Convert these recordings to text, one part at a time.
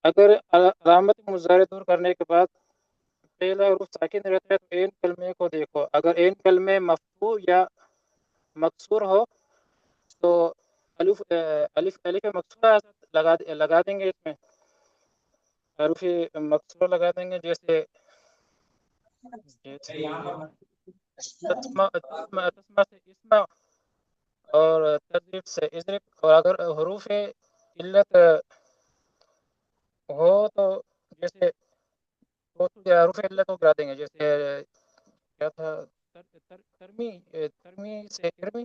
اگر علامت مضارع دور کرنے کے بعد پہلا حروف ساکن رہتا ہے تو این کلمے کو دیکھو، اگر این کلمے مفتوح یا مکسور ہو تو الف الف مکسورہ لگا دیں گے، اس میں حروف مکسورہ لگا دیں گے، جیسے تسمہ سے اسما اور تضریب سے اضرب، اور اگر حروف علت ہو تو جیسے حروف علت کو گرا دیں گے، جیسے کیا تھا، ترمی سے ارمی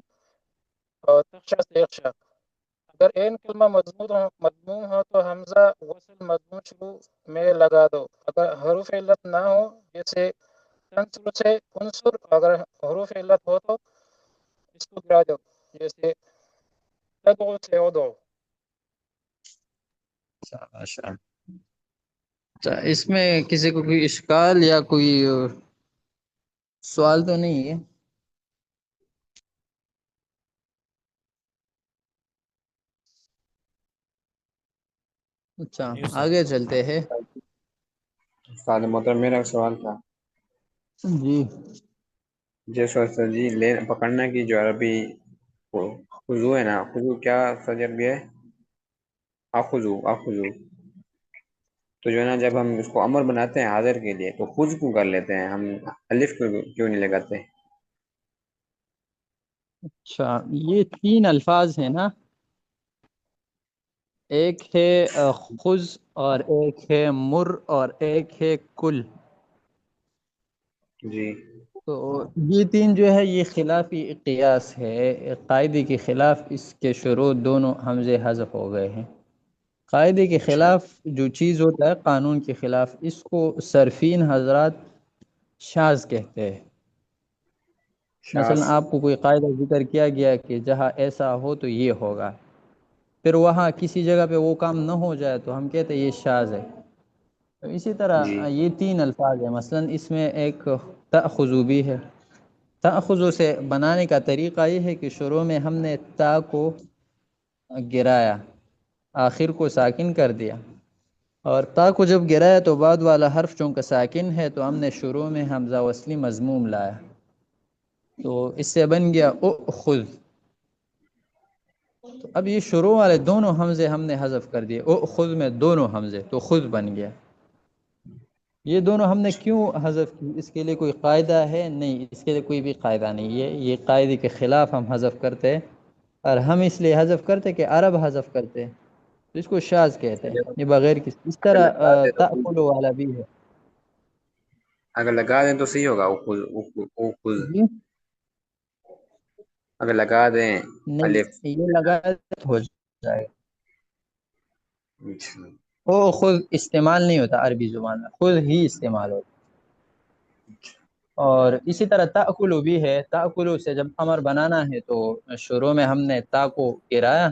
اور تخشا سے یخشا۔ اگر این کلمہ مضموم ہو تو حمزہ وصل مضموم شروع میں لگا دو، اگر حروف علت نہ ہو جیسے تنصر سے انصر، اگر حروف علت ہو تو اس کو گرا دو، جیسے تدعو سے ادعو۔ اچھا، اس میں کسی کو کوئی اشکال یا کوئی سوال تو نہیں ہے؟ اچھا آگے چلتے ہیں۔ استاد محترم، میرا ایک سوال تھا، جی جیسے سر جی پکڑنا کی جو عربی خضو ہے نا، خضو کیا سر عربی ہے؟ اخذو، اخذو، تو جو ہے نا جب ہم اس کو امر بناتے ہیں حاضر کے لیے تو خود کیوں کر لیتے ہیں ہم، الف کیوں نہیں لگاتے؟ اچھا، یہ تین الفاظ ہیں نا، ایک ہے خذ اور ایک ہے مر اور ایک ہے کل۔ جی تو یہ تین جو ہے یہ خلافی قیاس ہے، قاعدے کے خلاف اس کے شروع دونوں حمزے حذف ہو گئے ہیں۔ قاعدے کے اچھا خلاف جو چیز ہوتا ہے، قانون کے خلاف، اس کو صرفین حضرات شاذ کہتے ہیں۔ مثلا شاذ، آپ کو کوئی قاعدہ ذکر کیا گیا کہ جہاں ایسا ہو تو یہ ہوگا، پھر وہاں کسی جگہ پہ وہ کام نہ ہو جائے تو ہم کہتے ہیں یہ شاذ ہے۔ تو اسی جی طرح یہ تین الفاظ ہیں، مثلا اس میں ایک تأخذو بھی ہے۔ تأخذو سے بنانے کا طریقہ یہ ہے کہ شروع میں ہم نے تا کو گرایا، آخر کو ساکن کر دیا، اور تا کو جب گرایا تو بعد والا حرف چونکہ ساکن ہے تو ہم نے شروع میں حمزہ وصلی مضموم لایا، تو اس سے بن گیا اخذ۔ تو اب یہ شروع والے دونوں حمزے ہم نے حذف کر دیے، اخذ میں دونوں حمزے، تو خذ بن گیا۔ یہ دونوں ہم نے کیوں حذف کی، اس کے لیے کوئی قاعدہ ہے؟ نہیں، اس کے لیے کوئی بھی قاعدہ نہیں ہے، یہ قاعدے کے خلاف ہم حذف کرتے ہیں، اور ہم اس لیے حذف کرتے کہ عرب حذف کرتے ہیں، تو اس کو شاذ کہتے ہیں، یہ بغیر کسی۔ اس اگر طرح لگا دیں تو تأکل والا بھی ہے۔ اگر لگا دیں تو صحیح ہوگا، اخذ، اخذ، جی اگر لگا دیں نہیں، الف۔ یہ لگا ہو جائے گا۔ اچھا وہ خود استعمال نہیں ہوتا عربی زبان میں، خود ہی استعمال ہوتا۔ اور اسی طرح تأکلو بھی ہے، تأکلو سے جب امر بنانا ہے تو شروع میں ہم نے تا کو گرایا،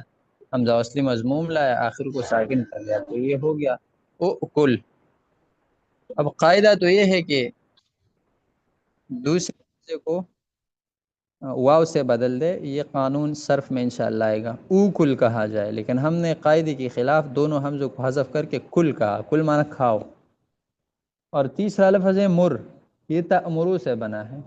حمزہ وصلی مضموم لایا، آخر کو ساکن کر لیا، تو یہ ہو گیا اکل۔ اب قاعدہ تو یہ ہے کہ دوسرے حمزے کو واو سے بدل دے، یہ قانون صرف میں انشاءاللہ آئے گا، او کل کہا جائے، لیکن ہم نے قاعدے کے خلاف دونوں حمزوں کو حذف کر کے کل کہا، کل معنی کھاؤ۔ اور تیسرا لفظ ہے مر، یہ تأمرو سے بنا ہے۔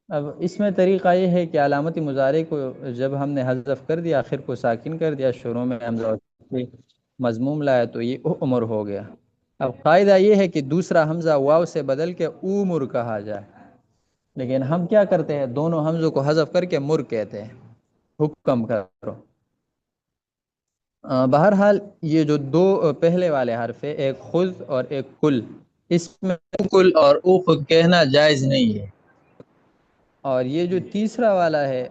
اب اس میں طریقہ یہ ہے کہ علامت مضارع کو جب ہم نے حذف کر دیا، آخر کو ساکن کر دیا، شروع میں حمزہ وصلی مضموم لایا، تو یہ امر ہو گیا۔ اب قاعدہ یہ ہے کہ دوسرا حمزہ واو سے بدل کے اومر کہا جائے، لیکن ہم کیا کرتے ہیں، دونوں حمزوں کو حذف کر کے مر کہتے ہیں، حکم کرو۔ بہرحال یہ جو دو پہلے والے حرف ہے، ایک خذ اور ایک کل، اس میں کل اور او خود کہنا جائز نہیں ہے۔ اور یہ جو تیسرا والا ہے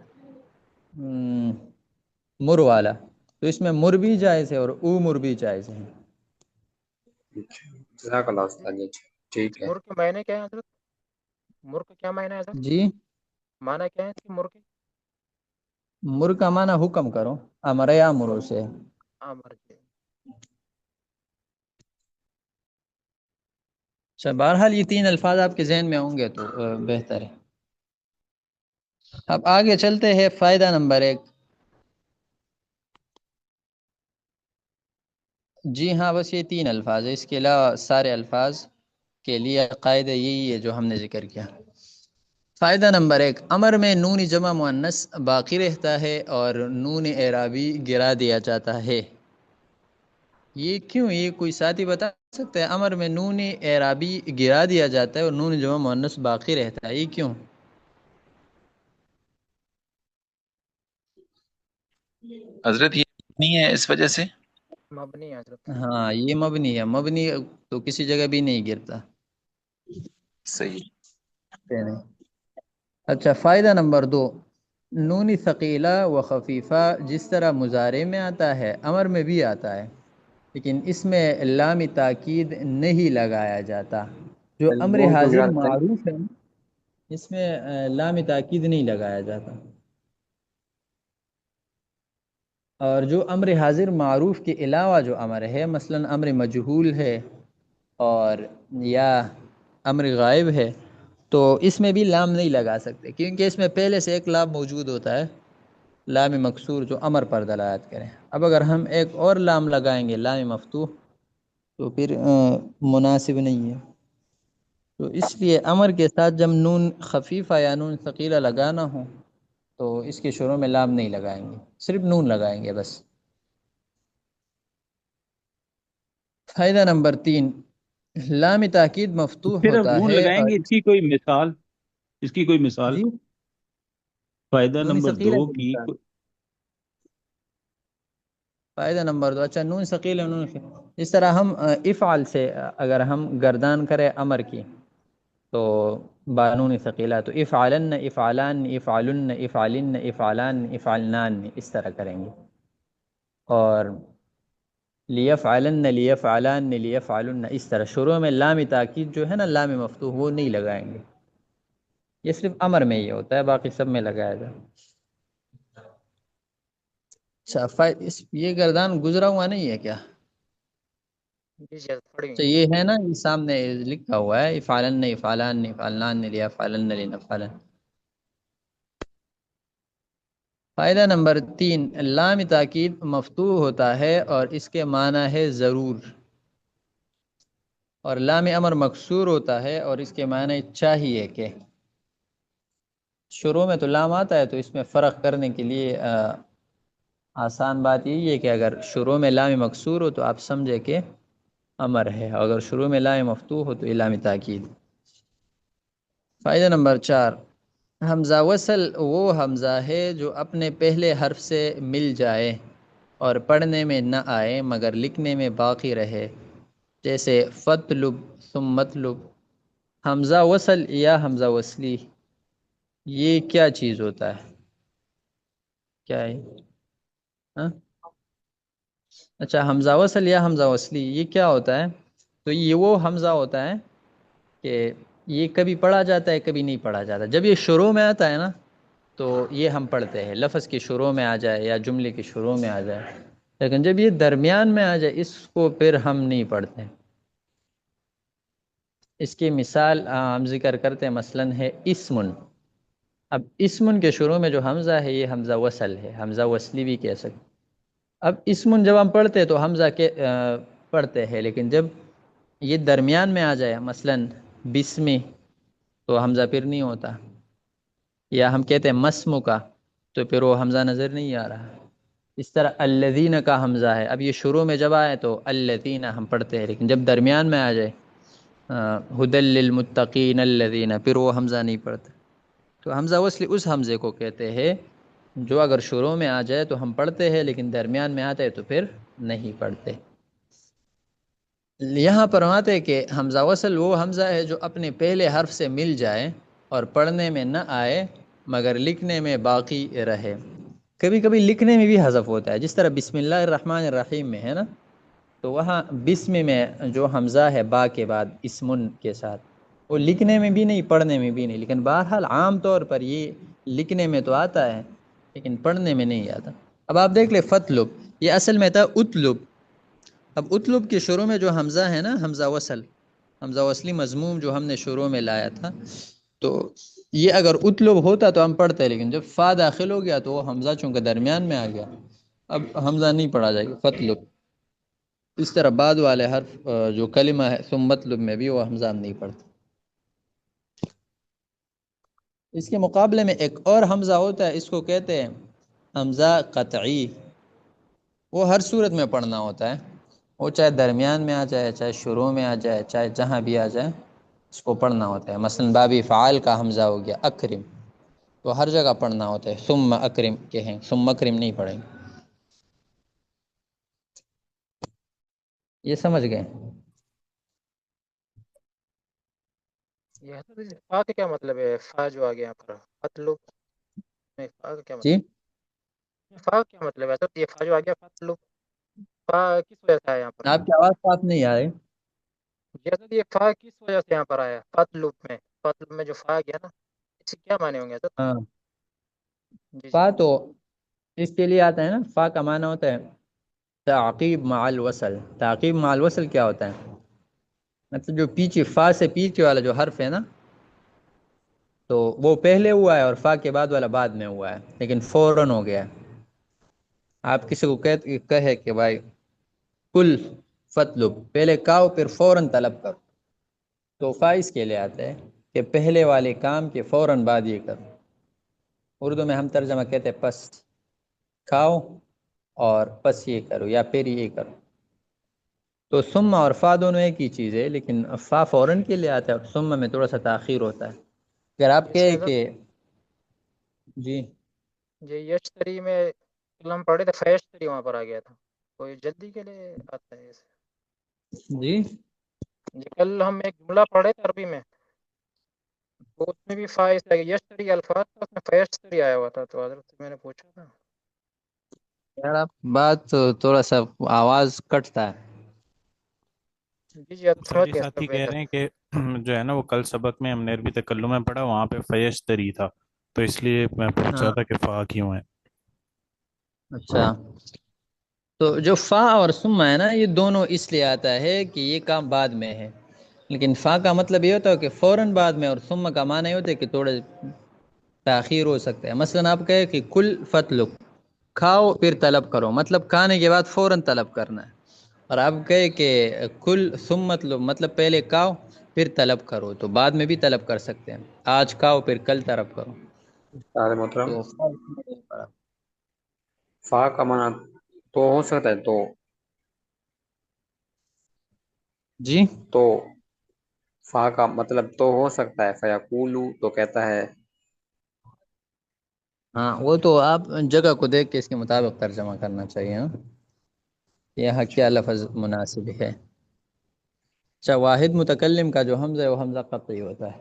مر والا، تو اس میں مر بھی جائز ہے اور او مر بھی جائز ہے۔ اچھا، جزاک اللہ استاد جی، ٹھیک ہے۔ مر کے معنی کیا ہے حضرت؟ مر کا کیا معنی ہے حضرت؟ جی معنی کیا ہے اس کی مر کے؟ مر کا معنی حکم کرو، امر یا مرو سے۔ امر کے۔ اچھا، بہرحال یہ تین الفاظ آپ کے ذہن میں ہوں گے تو بہتر ہے۔ اب آگے چلتے ہیں، فائدہ نمبر 1، جی ہاں، بس یہ 3 الفاظ ہے، اس کے علاوہ سارے الفاظ کے لیے قاعدہ یہی ہے جو ہم نے ذکر کیا۔ فائدہ نمبر 1، امر میں نون جمع مؤنث باقی رہتا ہے اور نون اعرابی گرا دیا جاتا ہے۔ یہ کیوں؟ یہ کوئی ساتھی بتا سکتا ہے؟ امر میں نون اعرابی گرا دیا جاتا ہے اور نون جمع مؤنث باقی رہتا ہے، یہ کیوں؟ حضرت یہ نہیں ہے اس وجہ سے؟ مبنی ہے حضرت۔ ہاں یہ مبنی ہے، مبنی تو کسی جگہ بھی نہیں گرتا۔ صحیح۔ اچھا، فائدہ نمبر 2، نون ثقیلہ و خفیفہ جس طرح مضارع میں آتا ہے امر میں بھی آتا ہے، لیکن اس میں لام تاکید نہیں لگایا جاتا۔ جو امر مضموم کیوں حاضر گرا دیتے ہیں؟ معروف ہے اس میں لام تاکید نہیں لگایا جاتا، اور جو امر حاضر معروف کے علاوہ جو امر ہے، مثلا امر مجہول ہے اور یا امر غائب ہے، تو اس میں بھی لام نہیں لگا سکتے، کیونکہ اس میں پہلے سے ایک لام موجود ہوتا ہے، لام مکسور، جو امر پر دلالت کریں۔ اب اگر ہم ایک اور لام لگائیں گے، لام مفتوح، تو پھر مناسب نہیں ہے۔ تو اس لیے امر کے ساتھ جب نون خفیفہ یا نون ثقیلہ لگانا ہو تو اس کے شروع میں لام نہیں لگائیں گے، صرف نون لگائیں گے بس۔ فائدہ نمبر 3، لام تاکید مفتوح صرف ہوتا نون ہے لگائیں اور گے، اس کی کوئی مثال؟ جی فائدہ نون نمبر ثقیلہ 2 کی کی مثال، فائدہ نمبر 2، اچھا نون ثقیلہ نون اس طرح ہم افعل سے اگر ہم گردان کریں امر کی تو بانون ثقیلہ، تو افعلن، افعلان، افعلن، افعلن، افعلان، افعلنان، اس طرح کریں گے۔ اور لیفعلن، لیفعلان، لیفعلن، اس طرح شروع میں لام تاکید جو ہے نا، لام مفتوح، وہ نہیں لگائیں گے۔ یہ صرف امر میں ہی ہوتا ہے، باقی سب میں لگایا جائے۔ اچھا، یہ گردان گزرا ہوا نہیں ہے کیا؟ جی جی حضرت، پڑھی تو یہ ہے نا، یہ سامنے لکھا ہوا ہے، افعلن، افعلان، افعلنان، لیفعلن، لنفعلن۔ فائدہ نمبر 3، لام تاکید مفتوح ہوتا ہے اور اس کے معنی ہے ضرور، اور لام امر مکسور ہوتا ہے اور اس کے معنی چاہیے کہ۔ شروع میں تو لام آتا ہے، تو اس میں فرق کرنے کے لیے آسان بات یہی ہے کہ اگر شروع میں لام مکسور ہو تو آپ سمجھے کہ امر ہے، اور اگر شروع میں لام مفتوح ہو تو یہ لام تاکید۔ فائدہ نمبر 4، حمزہ وصل وہ حمزہ ہے جو اپنے پہلے حرف سے مل جائے اور پڑھنے میں نہ آئے مگر لکھنے میں باقی رہے، جیسے فتلب، ثم مطلب۔ حمزہ وصل یا حمزہ وصلی، یہ کیا چیز ہوتا ہے؟ کیا ہے؟ ہاں؟ اچھا، حمزہ وصل یا حمزہ وصلی یہ کیا ہوتا ہے؟ تو یہ وہ حمزہ ہوتا ہے کہ یہ کبھی پڑھا جاتا ہے، کبھی نہیں پڑھا جاتا۔ جب یہ شروع میں آتا ہے نا تو یہ ہم پڑھتے ہیں، لفظ کی شروع میں آ جائے یا جملے کی شروع میں آ جائے، لیکن جب یہ درمیان میں آ جائے اس کو پھر ہم نہیں پڑھتے۔ اس کی مثال ہم ذکر کرتے ہیں، مثلا ہے اسمن۔ اب اسمن کے شروع میں جو حمزہ ہے یہ حمزہ وصل ہے، حمزہ وصلی بھی کہہ سکتے۔ اب اسمن جب ہم پڑھتے ہیں تو حمزہ کے پڑھتے ہیں، لیکن جب یہ درمیان میں آ جائے، مثلا بسمی، تو حمزہ پھر نہیں ہوتا۔ یا ہم کہتے ہیں مسمو کا، تو پھر وہ حمزہ نظر نہیں آ رہا۔ اس طرح الذین کا حمزہ ہے، اب یہ شروع میں جب آئے تو الذین ہم پڑھتے ہیں، لیکن جب درمیان میں آ جائے ھدی للمتقین الذین، پھر وہ حمزہ نہیں پڑھتے۔ تو حمزہ وصل اس حمزے کو کہتے ہیں جو اگر شروع میں آ جائے تو ہم پڑھتے ہیں، لیکن درمیان میں آتے تو پھر نہیں پڑھتے۔ یہاں پر آتے کہ حمزہ وصل وہ حمزہ ہے جو اپنے پہلے حرف سے مل جائے اور پڑھنے میں نہ آئے مگر لکھنے میں باقی رہے۔ کبھی کبھی لکھنے میں بھی حذف ہوتا ہے، جس طرح بسم اللہ الرحمن الرحیم میں ہے نا، تو وہاں بسم میں جو حمزہ ہے با کے بعد اسمن کے ساتھ، وہ لکھنے میں بھی نہیں، پڑھنے میں بھی نہیں، لیکن بہرحال عام طور پر یہ لکھنے میں تو آتا ہے لیکن پڑھنے میں نہیں آتا۔ اب آپ دیکھ لیں فتلب، یہ اصل میں تھا اتلب۔ اب اتلب کے شروع میں جو حمزہ ہے نا، حمزہ وصل، حمزہ وصلی مضموم جو ہم نے شروع میں لایا تھا، تو یہ اگر اتلب ہوتا تو ہم پڑھتے، لیکن جب فا داخل ہو گیا تو وہ حمزہ چونکہ درمیان میں آ گیا، اب حمزہ نہیں پڑھا جائے گا، فتلب۔ اس طرح بعد والے حرف جو کلمہ ہے ثم مطلب میں بھی وہ حمزہ نہیں پڑھتا. اس کے مقابلے میں ایک اور حمزہ ہوتا ہے، اس کو کہتے ہیں حمزہ قطعی. وہ ہر صورت میں پڑھنا ہوتا ہے، وہ چاہے درمیان میں آ جائے، چاہے شروع میں آ جائے، چاہے جہاں بھی آ جائے اس کو پڑھنا ہوتا ہے. مثلا بابی فعال کا حمزہ ہو گیا اکرم، تو ہر جگہ پڑھنا ہوتا ہے. ثم اکرم کہیں، ثم اکرم نہیں پڑھیں گے. یہ سمجھ گئے؟ یہ حضرت جی فا کا کیا مطلب ہے؟ فا جو آ گیا یہاں پر مطلب میں، فا کا کیا جی مطلب؟ فا کا کیا مطلب ہے حضرت؟ یہ فا جو آ گیا مطلب، فا کس وجہ سے آیا یہاں پر؟ آپ کی آواز صاف نہیں آ رہی. جی حضرت یہ فا کس وجہ سے یہاں پر آیا؟ مطلب میں، مطلب میں جو فا گیا نا، اس کے کیا معنی ہوں گے حضرت؟ ہاں، جی جی فا تو اس کے لیے آتا ہے نا، فا کا معنی ہوتا ہے تعقیب مع الوصل. تعقیب مع الوصل کیا ہوتا ہے؟ مطلب جو پیچھے فا سے پیچھے والا جو حرف ہے نا، تو وہ پہلے ہوا ہے اور فا کے بعد والا بعد میں ہوا ہے، لیکن فوراً ہو گیا ہے. آپ کسی کو کہے کہ بھائی کل فتلب، پہلے کاؤ پھر فوراً طلب کرو، تو فا اس کے لیے آتا ہے کہ پہلے والے کام کے فوراً بعد یہ کرو. اردو میں ہم ترجمہ کہتے ہیں پس کھاؤ اور پس یہ کرو یا پھر یہ کرو. تو ثم اور فا دونوں ایک ہی چیز ہے، لیکن فا فوراً کے لیے آتا ہے اور ثم میں تھوڑا سا تاخیر ہوتا ہے. اگر آپ جیسے کہیں حضرت کہ جی جی یشتری میں کل ہم پڑھے تھے فیشتری، وہاں پر آ گیا تھا، کوئی جلدی کے لیے آتا ہے ایسے؟ جی جی کل ہم ایک جملہ پڑھے تھے عربی میں، تو اس میں بھی فا اس لگے یشتری الفاظ تھا، اس میں فیشتری آیا ہوا تھا، تو حضرت سے میں نے پوچھا تھا. یار آپ بات تھوڑا سا آواز کٹتا ہے. جی جی اب سمجھ ساجی گیا سب ساتھی کہہ بہتر. رہے ہیں کہ جو ہے نا وہ کل سبق میں ہم نے عربی تکلم میں پڑھا، وہاں پہ فیشتری تھا، تو اس لیے میں پوچھ ہاں رہا تھا کہ فا کیوں ہے. اچھا، تو جو فا اور ثم ہے نا، یہ دونوں اس لیے آتا ہے کہ یہ کام بعد میں ہے. لیکن فا کا مطلب یہ ہوتا ہے کہ فوراً بعد میں، اور ثم کا معنی یہ ہوتا ہے کہ تھوڑے تاخیر ہو سکتا ہے. مثلا آپ کہے کہ کل فتلک، کھاؤ پھر طلب کرو، مطلب کھانے کے بعد فوراً طلب کرنا ہے. اور آپ کہے کہ کل ثم مطلب، مطلب پہلے کھاؤ پھر طلب کرو، تو بعد میں بھی طلب کر سکتے ہیں. آج کھاؤ پھر کل طلب کرو. استاد محترم، تو فا اس میں نہیں پڑا. فا کا معنی تو ہو سکتا ہے، جی تو فا کا مطلب تو ہو سکتا ہے، فیقولو تو کہتا ہے. ہاں، وہ تو آپ جگہ کو دیکھ کے اس کے مطابق ترجمہ کرنا چاہیے. ہاں، یہاں کیا لفظ مناسب ہے. اچھا، واحد متکلم کا جو حمزہ ہے وہ حمزہ قطعی ہوتا ہے.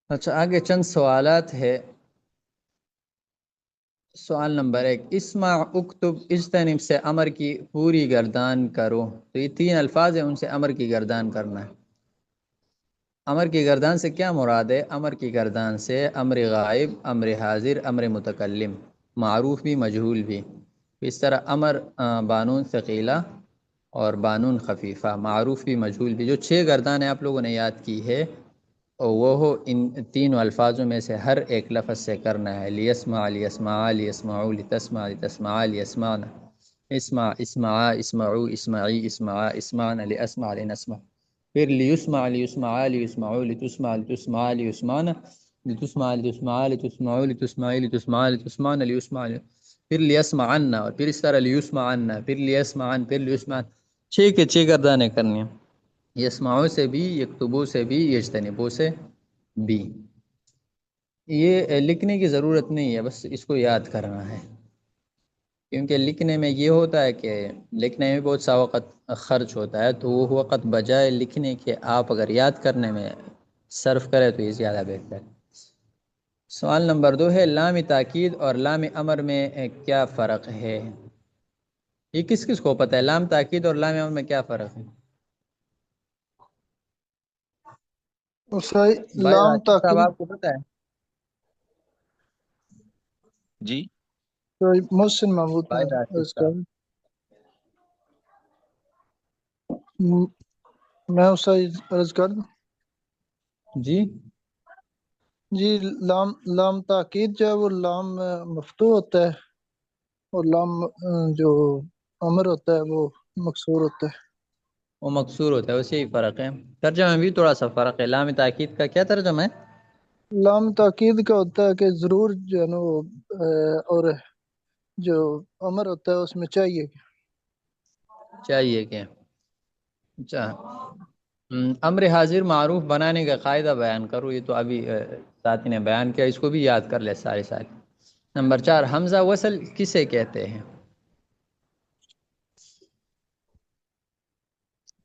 اچھا، آگے چند سوالات ہے. سوال نمبر 1، اسمع اکتب اجتنب سے امر کی پوری گردان کرو. تو یہ 3 الفاظ ہیں، ان سے امر کی گردان کرنا ہے. امر کی گردان سے کیا مراد ہے؟ امر کی گردان سے امر غائب، امر حاضر، امر متکلم، معروف بھی مجہول بھی. اس طرح امر بانون ثقیلہ اور بانون خفیفہ، معروف بھی مجہول بھی، جو 6 گردانیں آپ لوگوں نے یاد کی ہے، وہ ان 3 الفاظوں میں سے ہر ایک لفظ سے کرنا ہے. لیسمع لیسمع لیسمعوا لتسمع لتسمع لیسمعنا، اسمع اسمع اسمعوا اسمعی اسمع اسمعنا لاسمع لنسمع. پھر لیسمع لیسمع لیسمعوا لتسمع لتسمع لیسمعنا لتسمع لتسمع لتسمعوا لتسمعی لتسمع لتسمعنا لیسمع. پھر لیسمعنا، اور پھر اس طرح لیسمعنا، پھر لیسمعن، پھر لیسمعن. 6 کے 6 گردانیں کرنی ہیں. یسمعو سے بھی، یکتبو سے بھی، یجتنبو سے بھی. یہ لکھنے کی ضرورت نہیں ہے، بس اس کو یاد کرنا ہے، کیونکہ لکھنے میں یہ ہوتا ہے کہ لکھنے میں بہت سا وقت خرچ ہوتا ہے، تو وہ وقت بجائے لکھنے کے آپ اگر یاد کرنے میں صرف کرے تو یہ زیادہ بہتر ہے. سوال نمبر 2 ہے، لام تاکید اور لام امر میں کیا فرق ہے؟ یہ کس کس کو پتہ ہے لام تاکید اور لام امر میں کیا فرق ہے؟ بھائی لام راشد صاحب، تاکید آپ کو پتہ ہے؟ جی محسن محمود بھائی راشد عرض صاحب. میں اسے عرض کر دوں. جی جی لام لام تاکید جو ہے وہ لام مفتوح ہوتا ہے، اور لام جو امر ہوتا ہے وہ مکسور ہوتا ہے۔ وہ مقصور ہوتا ہے، اسی فرق ہے۔ ترجمہ میں بھی تھوڑا سا فرق ہے۔ لام تاکید کا کیا ترجمہ ہے؟ لام تاکید کا ہوتا ہے کہ ضرور جو ہے نا وہ اور جو امر ہوتا ہے اس میں چاہیے کہ چاہیے کہ اچھا امر حاضر معروف بنانے کا قاعدہ بیان کرو۔ یہ تو ابھی ساتھی نے بیان کیا، اس کو بھی یاد کر لے سارے ساتھی۔ نمبر 4، حمزہ وصل کسے کہتے ہیں؟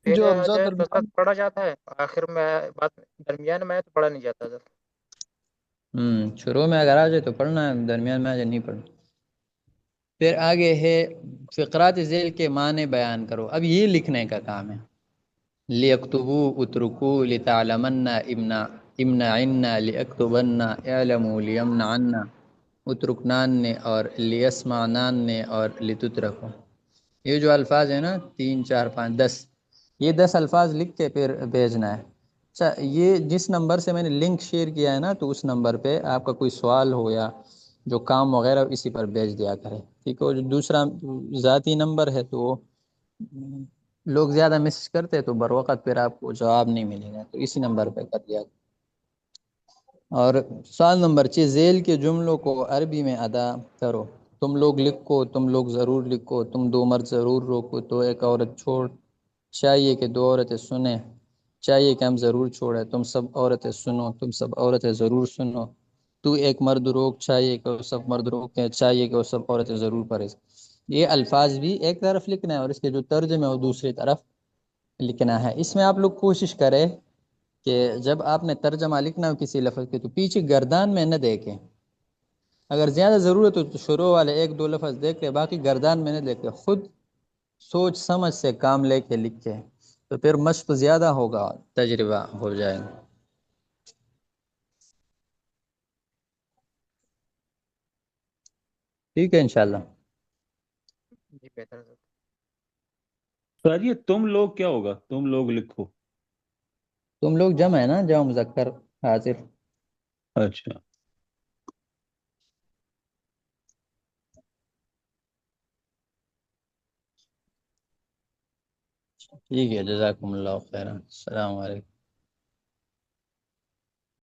جو پہلے آ حمزہ جائے تو درمیان سب پڑھا جاتا ہے، آخر میں بات درمیان میں ہے تو پڑھا نہیں جاتا سر۔ شروع میں اگر آ جائے تو پڑھنا ہے، درمیان میں آ جائے نہیں پڑھنا۔ پھر آگے ہے فقرات ذیل کے معنی بیان کرو۔ اب یہ لکھنے کا کام ہے۔ لیکتبو اترکو لتعلمن امنعن لیکتبن اعلموا لیمنعن، اترکنان نے اور لیسمعنان نے اور لتترکو۔ یہ جو الفاظ ہیں نا 3 4 5 10، یہ 10 الفاظ لکھ کے پھر بھیجنا ہے۔ اچھا، یہ جس نمبر سے میں نے لنک شیئر کیا ہے نا، تو اس نمبر پہ آپ کا کوئی سوال ہو یا جو کام وغیرہ اسی پر بھیج دیا کرے، ٹھیک ہے۔ وہ جو دوسرا ذاتی نمبر ہے تو وہ لوگ زیادہ میسج کرتے تو بر وقت پھر آپ کو جواب نہیں ملے گا، تو اسی نمبر پہ کر دیا۔ اور سوال نمبر 6، ذیل کے جملوں کو عربی میں ادا کرو۔ تم لوگ لکھو، تم لوگ ضرور لکھو، تم دو مرد ضرور روکو، تو ایک عورت چھوڑ، چاہیے کہ 2 عورتیں سنیں، چاہیے کہ ہم ضرور چھوڑیں، تم سب عورتیں سنو، تم سب عورتیں ضرور سنو، تو ایک مرد روک، چاہیے کہ وہ سب مرد روکیں، چاہیے کہ وہ سب عورتیں ضرور پڑھیں۔ یہ الفاظ بھی ایک طرف لکھنا ہے اور اس کے جو ترجمے وہ دوسری طرف لکھنا ہے۔ اس میں آپ لوگ کوشش کریں کہ جب آپ نے ترجمہ لکھنا ہو کسی لفظ کے تو پیچھے گردان میں نہ دیکھیں۔ اگر زیادہ ضرورت ہو تو شروع والے 1 2 لفظ دیکھ کے، باقی گردان میں نہ دیکھے، خود سوچ سمجھ سے کام لے کے لکھے، تو پھر مشق زیادہ ہوگا، تجربہ ہو جائے گا۔ ٹھیک ہے انشاءاللہ۔ جی بہتر ہے سر۔ سر یہ تم لوگ کیا ہوگا؟ تم لوگ لکھو۔ تم لوگ جمع ہے نا، جمع مذکر حاضر۔ اچھا، ٹھیک ہے، جزاکم اللہ خیرا، السلام علیکم۔